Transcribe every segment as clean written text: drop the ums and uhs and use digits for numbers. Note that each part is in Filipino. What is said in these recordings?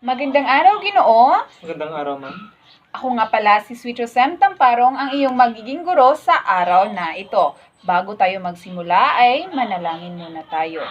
Magandang araw, Ginoo. Magandang araw, ma'am. Ako nga pala si Sweet Rosem Tamparong, ang iyong magiging guro sa araw na ito. Bago tayo magsimula ay manalangin muna tayo.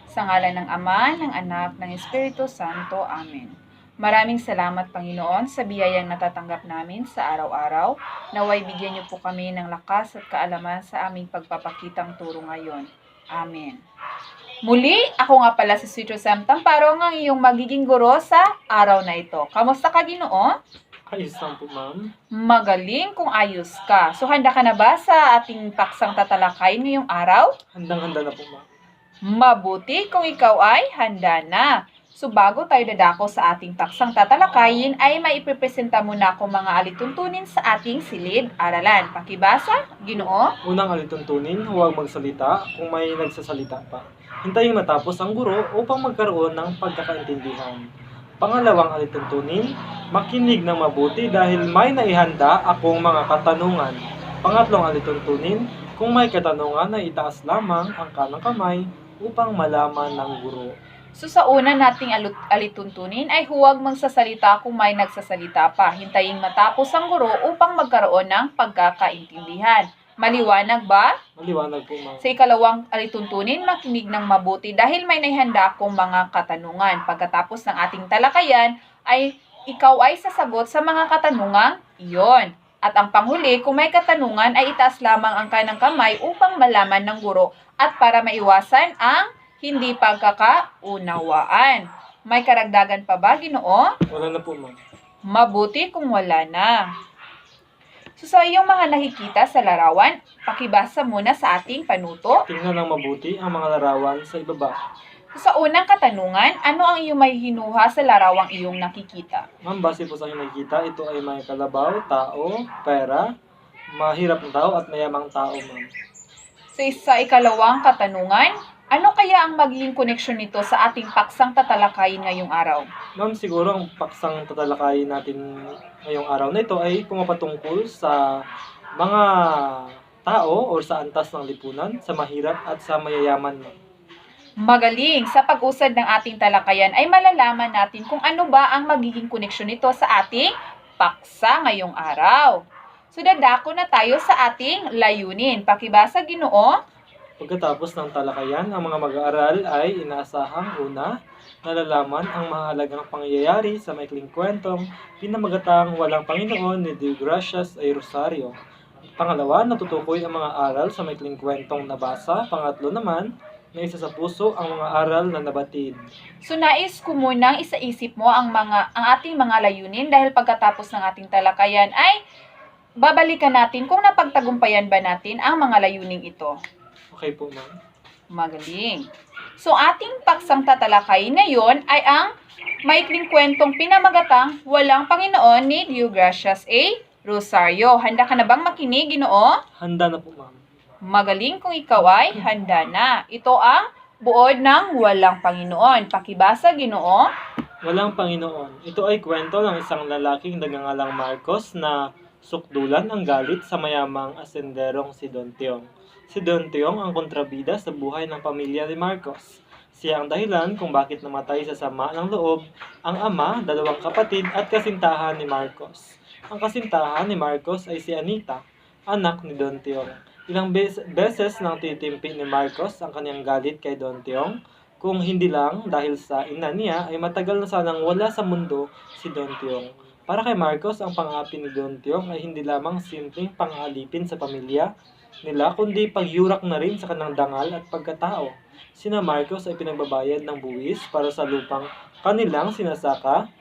Sa ngalan ng Ama, ng Anak, ng Espiritu Santo. Amen. Maraming salamat, Panginoon, sa biyayang natatanggap namin sa araw-araw. Naway bigyan niyo po kami ng lakas at kaalaman sa aming pagpapakitang turo ngayon. Amen. Muli, ako nga pala si Sweet Rosem Tamparong, ang iyong magiging guro sa araw na ito. Kamusta ka, Ginoo? Ayos lang po, ma'am. Magaling kung ayos ka. So, handa ka na ba sa ating paksang tatalakay ngayong araw? Handang-handa na po, ma'am. Mabuti kung ikaw ay handa na. So, bago tayo dadako sa ating paksang tatalakayin, ay maiprepresenta muna ako mga alituntunin sa ating silid-aralan. Pakibasa, Ginoo? Unang alituntunin, huwag magsalita kung may nagsasalita pa. Hintayin matapos ang guro upang magkaroon ng pagkakaintindihan. Pangalawang alituntunin, makinig ng mabuti dahil may naihanda akong mga katanungan. Pangatlong alituntunin, kung may katanungan ay itaas lamang ang kanang kamay upang malaman ng guro. So sa una nating alituntunin ay huwag magsasalita kung may nagsasalita pa. Hintayin matapos ang guro upang magkaroon ng pagkakaintindihan. Maliwanag ba? Maliwanag po, ma'am. Sa ikalawang alituntunin, makinig ng mabuti dahil may naihanda akong mga katanungan. Pagkatapos ng ating talakayan ay ikaw ay sasagot sa mga katanungang iyon. At ang panghuli, kung may katanungan ay itaas lamang ang kanang kamay upang malaman ng guro at para maiwasan ang hindi pagkakaunawaan. May karagdagan pa ba, Ginoo? Wala na po, ma'am. Mabuti kung wala na. So sa iyong mga nakikita sa larawan, pakibasa muna sa ating panuto. Tingnan ng mabuti ang mga larawan sa ibaba. So sa unang katanungan, ano ang iyong may hinuha sa larawang iyong nakikita? Ma'am, base po sa inyong nakikita, ito ay may kalabaw, tao, pera, mahirap na tao at mayamang tao, ma'am. Sa ikalawang katanungan, ano kaya ang magiging koneksyon nito sa ating paksang tatalakayin ngayong araw? Ma'am, siguro ang paksang tatalakayin natin ngayong araw na ito ay pumapatungkol sa mga tao o sa antas ng lipunan, sa mahirap at sa mayayaman, ma'am. Magaling! Sa pag-usad ng ating talakayan ay malalaman natin kung ano ba ang magiging koneksyon nito sa ating paksa ngayong araw. So dadako na tayo sa ating layunin. Pakibasa, Ginoo. Pagkatapos ng talakayan, ang mga mag-aaral ay inaasahang una, nalalaman ang mahalagang pangyayari sa maikling kwentong pinamagatang Walang Panginoon ni Deogracias ay Rosario. Pangalawa, natutukoy ang mga aral sa maikling kwentong nabasa. Pangatlo naman, na isa sa puso ang mga aral na nabatid. So nais ko munang isaisip mo ang ating mga layunin dahil pagkatapos ng ating talakayan ay babalikan natin kung napagtagumpayan ba natin ang mga layuning ito. Okay po, ma'am. Magaling. So ating paksang tatalakayin ngayon ay ang maikling kwentong pinamagatang Walang Panginoon ni Deogracias A. Rosario. Handa ka na bang makinig, Ginoo? Handa na po, ma'am. Magaling kung ikaw ay handa na. Ito ang buod ng Walang Panginoon. Pakibasa, Ginoo. Walang Panginoon. Ito ay kwento ng isang lalaking nagngangalang Marcos na sukdulan ang galit sa mayamang asenderong si Don Tiong. Si Don Tiong ang kontrabida sa buhay ng pamilya ni Marcos. Siya ang dahilan kung bakit namatay sa sama ng loob ang ama, dalawang kapatid at kasintahan ni Marcos. Ang kasintahan ni Marcos ay si Anita, anak ni Don Tiong. Ilang beses nang titimpi ni Marcos ang kanyang galit kay Don Tiong, kung hindi lang dahil sa ina niya ay matagal na sanang wala sa mundo si Don Tiong. Para kay Marcos, ang pang-api ni Don Tiong ay hindi lamang simpleng pang-aalipin sa pamilya nila, kundi pagyurak na rin sa kanang dangal at pagkatao. Sina Marcos ay pinagbabayad ng buwis para sa lupang kanilang sinasaka,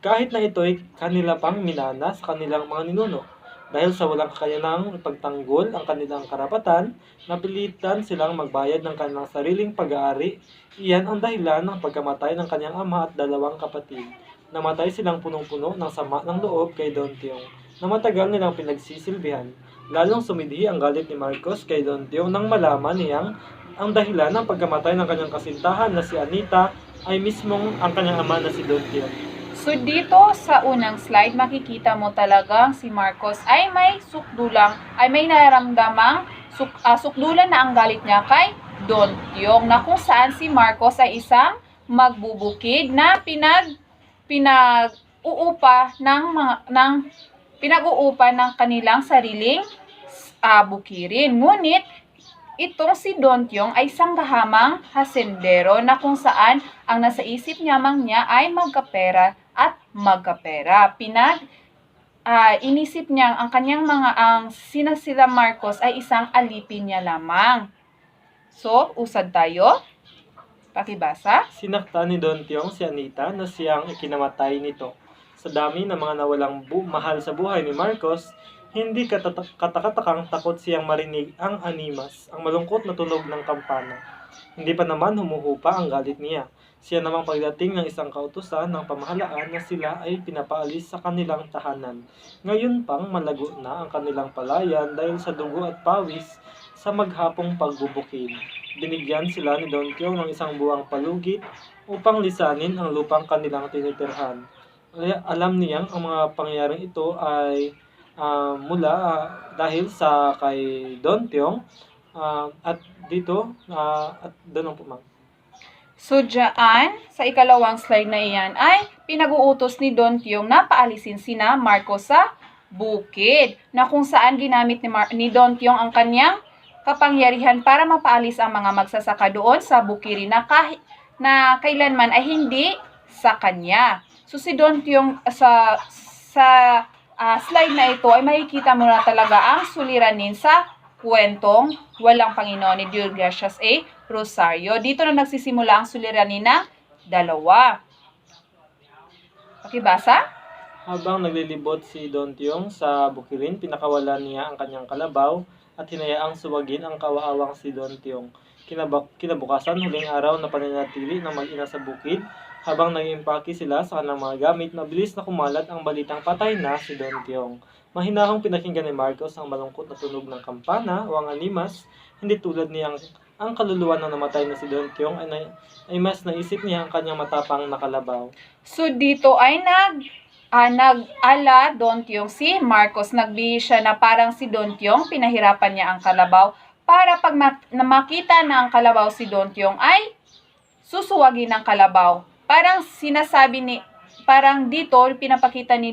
kahit na ito'y kanila pang minana sa kanilang mga ninuno. Dahil sa walang kakayanang pagtanggol ang kanilang karapatan, napilitan silang magbayad ng kanilang sariling pag-aari. Iyan ang dahilan ng pagkamatay ng kanyang ama at dalawang kapatid. Namatay silang punong-puno ng sama ng loob kay Don Tiong, na matagal nilang pinagsisilbihan. Lalong sumidhi ang galit ni Marcos kay Don Tiong nang malaman niyang ang dahilan ng pagkamatay ng kanyang kasintahan na si Anita ay mismong ang kanyang ama na si Don Tiong. So dito sa unang slide, makikita mo talagang si Marcos ay may nararamdamang sukdulan na ang galit niya kay Don Tiong, na kung saan si Marcos ay isang magbubukid na pinag-uupa ng kanilang sariling bukirin. Ngunit itong si Don Tiong ay sanggahamang hasendero na kung saan ang nasa isip niya ay magkapera at magkapera. Inisip niya ang kanyang ang sila Marcos ay isang alipin niya lamang. So, usad tayo. Pakibasa. Sinaktan ni Don Tiong si Anita na siyang ikinamatay nito. Sa dami ng mga nawalang mahal sa buhay ni Marcos, hindi katakatakang takot siyang marinig ang animas, ang malungkot na tunog ng kampana. Hindi pa naman humuhupa ang galit niya. Siya namang pagdating ng isang kautusan ng pamahalaan na sila ay pinapaalis sa kanilang tahanan. Ngayon pang malago na ang kanilang palayan dahil sa dugo at pawis sa maghapong pagbubukid. Binigyan sila ni Don Tiong ng isang buwang palugit upang lisanin ang lupang kanilang tinitirhan. Alam niyang ang mga pangyayaring ito ay mula dahil sa kay Don Tiong at dito at doon po ma'am. So, dyan, sa ikalawang slide na iyan ay pinag-uutos ni Don Tiong na paalisin sina Marcos sa bukid, na kung saan ginamit ni Don Tiong ang kanyang kapangyarihan para mapaalis ang mga magsasaka doon sa bukirin na kailanman ay hindi sa kanya. So, si Don Tiong sa slide na ito ay makikita mo na talaga ang suliranin sa kwentong Walang Panginoon ni Dio Gracias A. Rosario. Dito na nagsisimula ang suliranin ng dalawa. Pakibasa. Habang naglilibot si Don Tiong sa bukirin, pinakawalan niya ang kanyang kalabaw at hinayaang suwagin ang kawaawang si Don Tiong. Kinabukasan, huling araw na pananatili ng mag-ina sa bukid, habang nag-impake sila sa kanilang mga gamit, mabilis na kumalat ang balitang patay na si Don Tiong. Mahinahong pinakinggan ni Marcos ang malungkot na tunog ng kampana o ang animas, hindi tulad niyang ang kaluluwa ng namatay na si Don Tiong ay mas naisip niya ang kanyang matapang na kalabaw. So, dito ay nag-ala Don Tiong si Marcos. Nagbihis siya na parang si Don Tiong, pinahirapan niya ang kalabaw para pag makita na ang kalabaw si Don Tiong ay susuwagin ng kalabaw. Parang dito pinapakita ni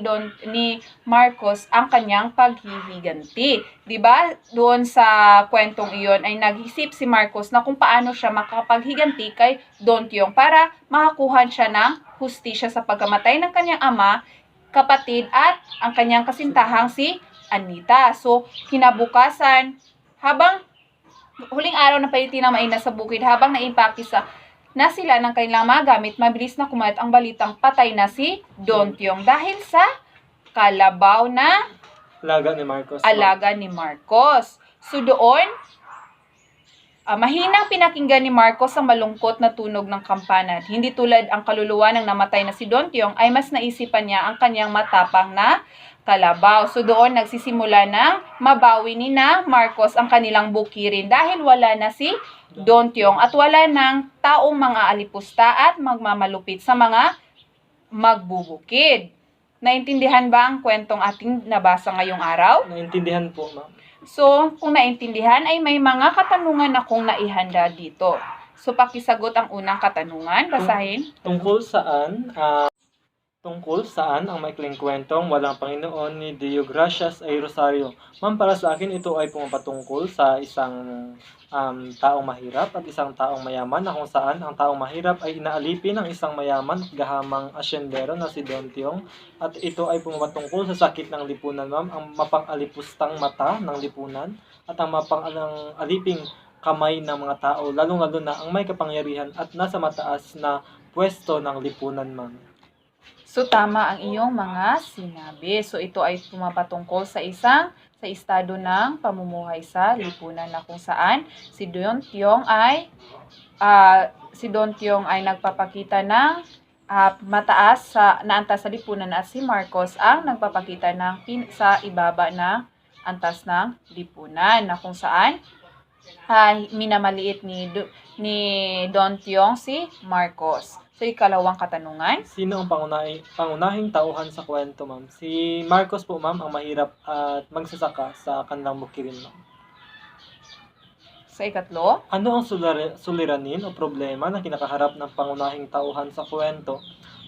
Marcos ang kanyang paghihiganti. 'Di ba? Doon sa kwentong iyon ay nag-isip si Marcos na kung paano siya makapaghiganti kay Don Tiong para makakuha siya ng hustisya sa pagkamatay ng kanyang ama, kapatid at ang kanyang kasintahang si Anita. So, kinabukasan, habang huling araw na palitin ng maina sa bukid, habang naimpake na sila ng kanilang mga gamit, mabilis na kumalat ang balitang patay na si Don Tiong dahil sa kalabaw na alaga ni Marcos. So doon, mahinang pinakinggan ni Marcos ang malungkot na tunog ng kampana. Hindi tulad ang kaluluwa ng namatay na si Don Tiong, ay mas naisipan niya ang kanyang matapang na kalabaw. So doon nagsisimula ng mabawi ni na Marcos ang kanilang bukirin dahil wala na si Don Tiong at wala ng taong mga alipusta at magmamalupit sa mga magbubukid. Naintindihan ba ang kwentong ating nabasa ngayong araw? Naintindihan po, ma'am. So, kung naintindihan ay may mga katanungan akong naihanda dito. So, pakisagot ang unang katanungan. Basahin. Tungkol saan ang maikling kwentong Walang Panginoon ni Dio Gracias ay Rosario? Ma'am, para sa akin ito ay pumapatungkol sa isang taong mahirap at isang taong mayaman, na kung saan ang taong mahirap ay inaalipin ng isang mayaman at gahamang asyendero na si Don Tiong, at ito ay pumapatungkol sa sakit ng lipunan, ma'am, ang mapang-alipustang mata ng lipunan at ang mapang-aliping kamay ng mga tao, lalong-lalo na ang may kapangyarihan at nasa mataas na pwesto ng lipunan, ma'am. So, tama ang iyong mga sinabi. So, ito ay pumapatungkol sa estado ng pamumuhay sa lipunan, na kung saan si Don Tiong ay nagpapakita ng mataas na antas sa lipunan at si Marcos ang nagpapakita ng sa ibaba ng antas ng lipunan, na kung saan minamaliit ni Don Tiong si Marcos. So, ikalawang katanungan. Sino ang pangunahing tauhan sa kwento, ma'am? Si Marcos po, ma'am, ang mahirap at magsasaka sa kanilang bukirin, ma'am. Sa ikatlo. Ano ang suliranin o problema na kinakaharap ng pangunahing tauhan sa kwento?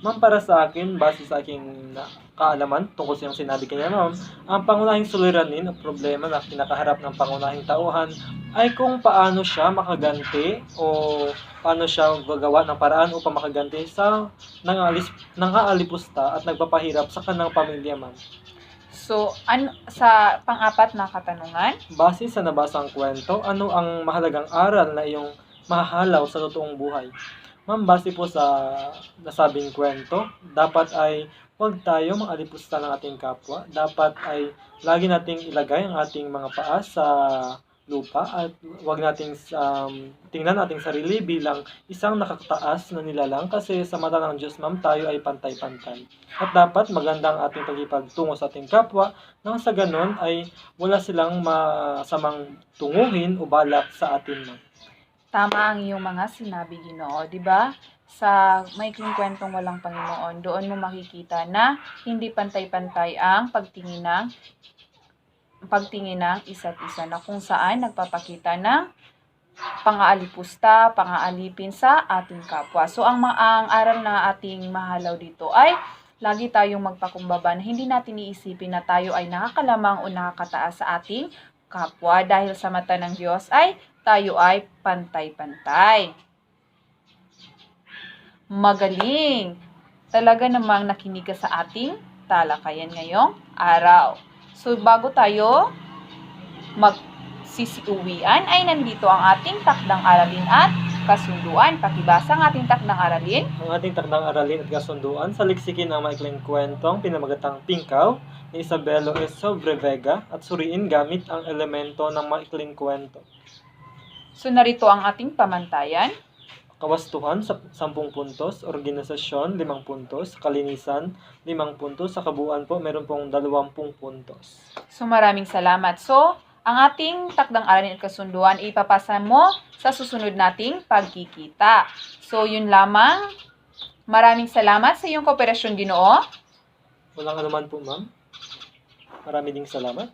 Ma'am, para sa akin, base sa aking kaalaman tungkol sa iyong sinabi kanina, ma'am, ang pangunahing suliranin o problema na kinakaharap ng pangunahing tauhan ay kung paano siya makaganti o paano siya gagawa ng paraan upang makaganti sa nangaalipusta at nagpapahirap sa kanyang pamilya, ma'am. So, sa pang-apat na katanungan, Base sa nabasang kwento, ano ang mahalagang aral na iyong mahahalaw sa totoong buhay? Ma'am, base po sa nasabing kwento, dapat ay huwag tayo mangalipusta ng ating kapwa. Dapat ay lagi nating ilagay ang ating mga paa sa lupa at huwag nating tingnan ating sarili bilang isang nakakataas na nilalang kasi sa mata ng Diyos, ma'am, tayo ay pantay-pantay. At dapat maganda ang ating pagkipagtungo sa ating kapwa nang sa ganon ay wala silang masamang tunguhin o balak sa atin, ma'am. tama ang iyong mga sinabi, Ginoo, 'di ba? Sa maikling kwentong walang Panginoon, doon mo makikita na hindi pantay-pantay ang pagtingin ng isa't isa na kung saan nagpapakita ng pang-aalipusta, pang-aalipin sa ating kapwa. So ang aral na ating mahalaw dito ay lagi tayong magpakumbaba na hindi natin iisipin na tayo ay nakakalamang o nakakataas sa ating kapwa dahil sa mata ng Diyos ay tayo ay pantay-pantay. Magaling! Talaga namang nakinig ka sa ating talakayan ngayong araw. So bago tayo magsisiuwian ay nandito ang ating takdang aralin at kasunduan. Pakibasa ang ating takdang aralin. Ang ating takdang aralin at kasunduan sa liksikin ng maikling kwentong pinamagatang Pingkaw ni Isabelo S. Sobrevega at suriin gamit ang elemento ng maikling kwento. So narito ang ating pamantayan. Kawastuhan sa 10 puntos, organisasyon 5 puntos, kalinisan 5 puntos, sa kabuuan po meron pong 20 puntos. So maraming salamat. So ang ating takdang aralin at kasunduan ipapasa mo sa susunod nating pagkikita. So yun lamang. Maraming salamat sa iyong kooperasyon, Ginoo. Walang anuman po, ma'am. Marami ding salamat.